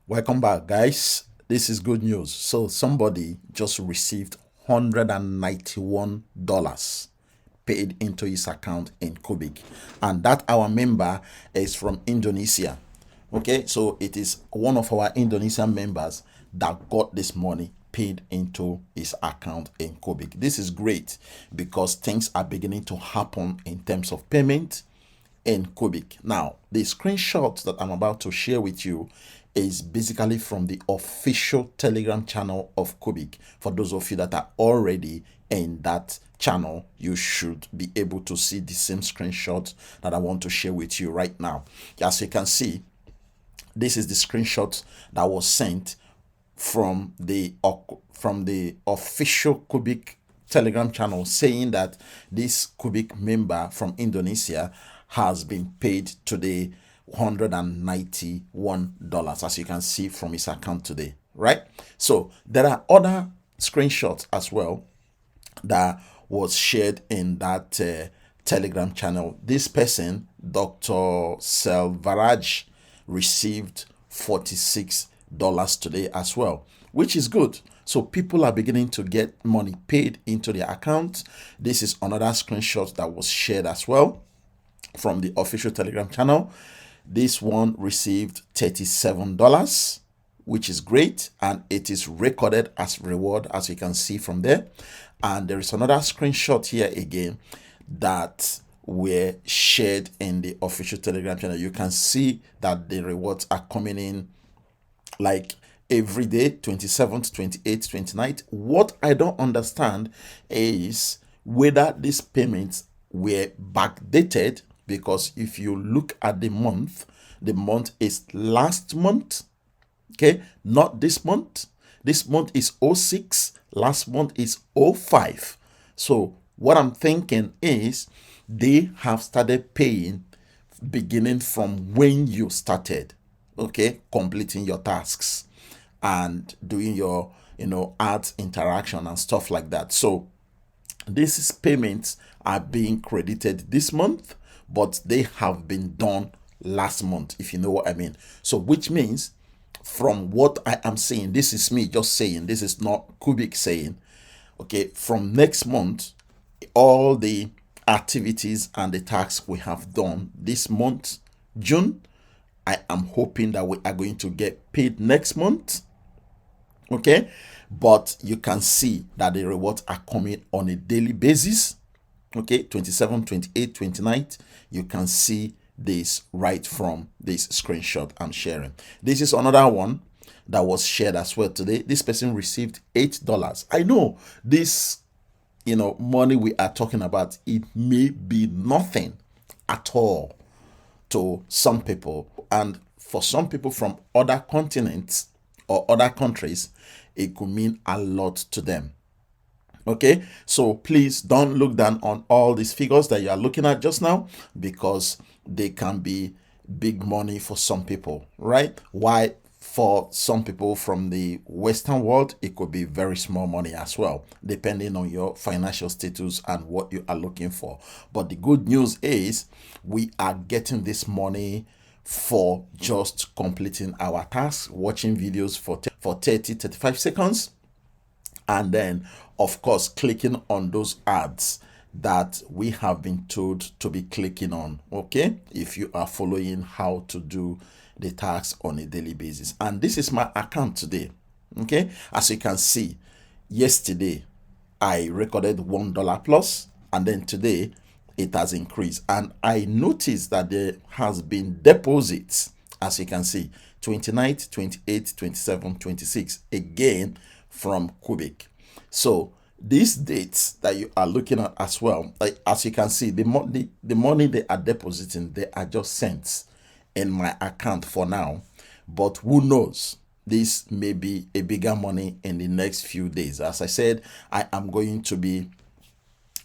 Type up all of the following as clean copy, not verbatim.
Welcome back, guys. This is good news. So somebody just received $191 paid into his account in CuBig, and that our member is from Indonesia. Okay, so it is one of our Indonesian members that got this money paid into his account in CuBig. This is great because things are beginning to happen in terms of payment in CuBig. Now, the screenshot that I'm about to share with you is basically from the official Telegram channel of CuBig. For those of you that are already in that channel, you should be able to see the same screenshot that I want to share with you right now. As you can see, this is the screenshot that was sent from the official CuBig Telegram channel saying that this CuBig member from Indonesia has been paid today $191, as you can see from his account today, right? So there are other screenshots as well that was shared in that Telegram channel. This person, Dr. Selvaraj, received $46 today as well, which is good. So people are beginning to get money paid into their account. This is another screenshot that was shared as well from the official Telegram channel. This one received $37, which is great, and it is recorded as reward, as you can see from there. And there is another screenshot here again that were shared in the official Telegram channel. You can see that the rewards are coming in like every day, 27th, 28th, 29th. What I don't understand is whether these payments were backdated, because if you look at the month is last month, okay, not this month. This month is 06, last month is 05. So what I'm thinking is they have started paying beginning from when you started, okay, completing your tasks and doing your ads interaction and stuff like that. So these payments are being credited this month, but they have been done last month, if you know what I mean. So which means, from what I am saying, this is me just saying, this is not CuBig saying, okay, from next month, all the activities and the tasks we have done this month, June, I am hoping that we are going to get paid next month. Okay, but you can see that the rewards are coming on a daily basis. Okay, 27, 28, 29th. You can see this right from this screenshot I'm sharing. This is another one that was shared as well today. This person received $8. I know this, money we are talking about, it may be nothing at all to some people, and for some people from other continents or other countries, it could mean a lot to them. Okay, so please don't look down on all these figures that you are looking at just now, because they can be big money for some people, right? Why for some people from the Western world, it could be very small money as well, depending on your financial status and what you are looking for. But the good news is we are getting this money for just completing our tasks, watching videos for 30, 35 seconds, and then of course clicking on those ads that we have been told to be clicking on, okay, if you are following how to do the tasks on a daily basis. And this is my account today. Okay, as you can see, yesterday I recorded $1 plus, and then today it has increased, and I noticed that there has been deposits, as you can see, 29th, 28th, 27th, 26th, again from CuBig. So these dates that you are looking at as well, like, as you can see, the money they are depositing, they are just cents in my account for now, but who knows, this may be a bigger money in the next few days. As I said, I am going to be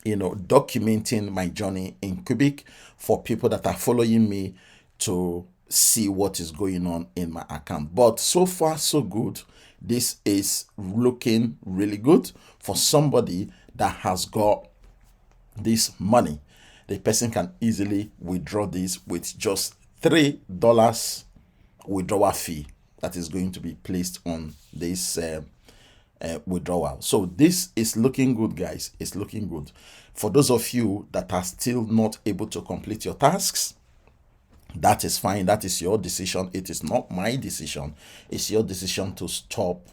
documenting my journey in CuBig for people that are following me to see what is going on in my account. But so far so good. This is looking really good for somebody that has got this money. The person can easily withdraw this with just $3 withdrawal fee. that is going to be placed on this withdrawal. So this is looking good, guys. It's looking good. For those of you that are still not able to complete your tasks, that is fine. That is your decision. It is not my decision. It's your decision to stop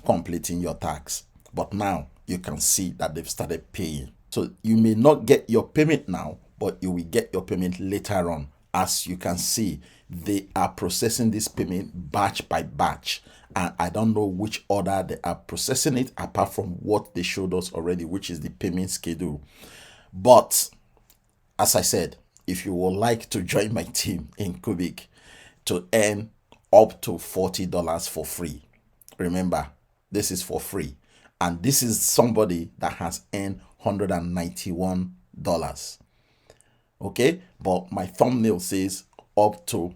completing your tasks. But now you can see that they've started paying. So you may not get your payment now, but you will get your payment later on. As you can see, they are processing this payment batch by batch, and I don't know which order they are processing it apart from what they showed us already, which is the payment schedule. But as I said, if you would like to join my team in CuBig to earn up to $40 for free, remember, this is for free, and this is somebody that has earned $191. Okay, but my thumbnail says up to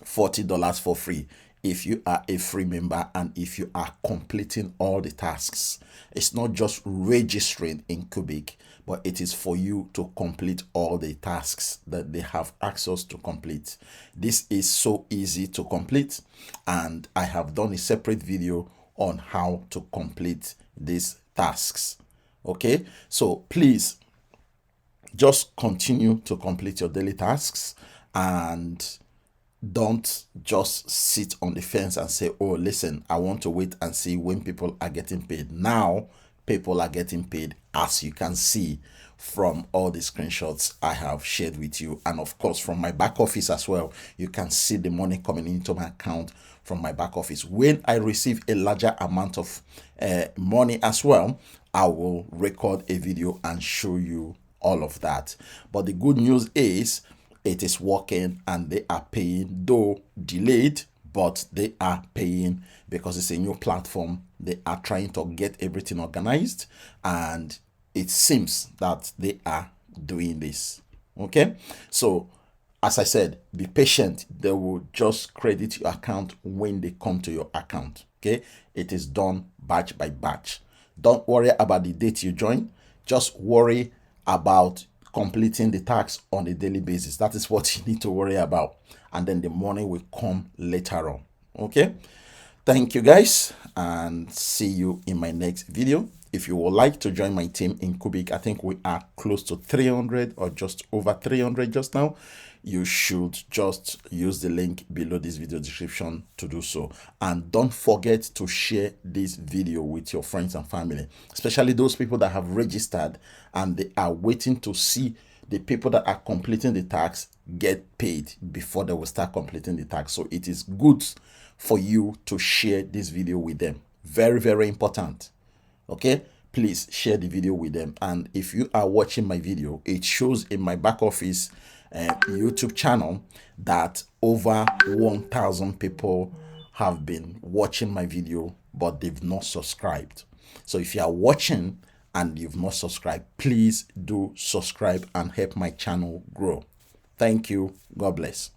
$40 for free if you are a free member and if you are completing all the tasks. It's not just registering in CuBig, but it is for you to complete all the tasks that they have access to complete. This is so easy to complete, and I have done a separate video on how to complete these tasks. Okay, so please just continue to complete your daily tasks, and don't just sit on the fence and say, oh, listen, I want to wait and see when people are getting paid. Now people are getting paid, as you can see from all the screenshots I have shared with you, and of course from my back office as well. You can see the money coming into my account from my back office. When I receive a larger amount of money as well, I will record a video and show you all of that. But the good news is it is working and they are paying, though delayed, but they are paying because it's a new platform. They are trying to get everything organized, and it seems that they are doing this. Okay, so as I said, be patient. They will just credit your account when they come to your account. Okay, it is done batch by batch. Don't worry about the date you join. Just worry about completing the tasks on a daily basis. That is what you need to worry about, and then the money will come later on. Okay, thank you guys, and see you in my next video. If you would like to join my team in CuBig, I think we are close to 300 or just over 300 just now. You should just use the link below this video description to do so. And don't forget to share this video with your friends and family, especially those people that have registered and they are waiting to see the people that are completing the tax get paid before they will start completing the tax. So it is good for you to share this video with them. Very, very important. Okay, please share the video with them. And if you are watching my video, it shows in my back office YouTube channel that over 1,000 people have been watching my video, but they've not subscribed. So if you are watching and you've not subscribed, please do subscribe and help my channel grow. Thank you. God bless.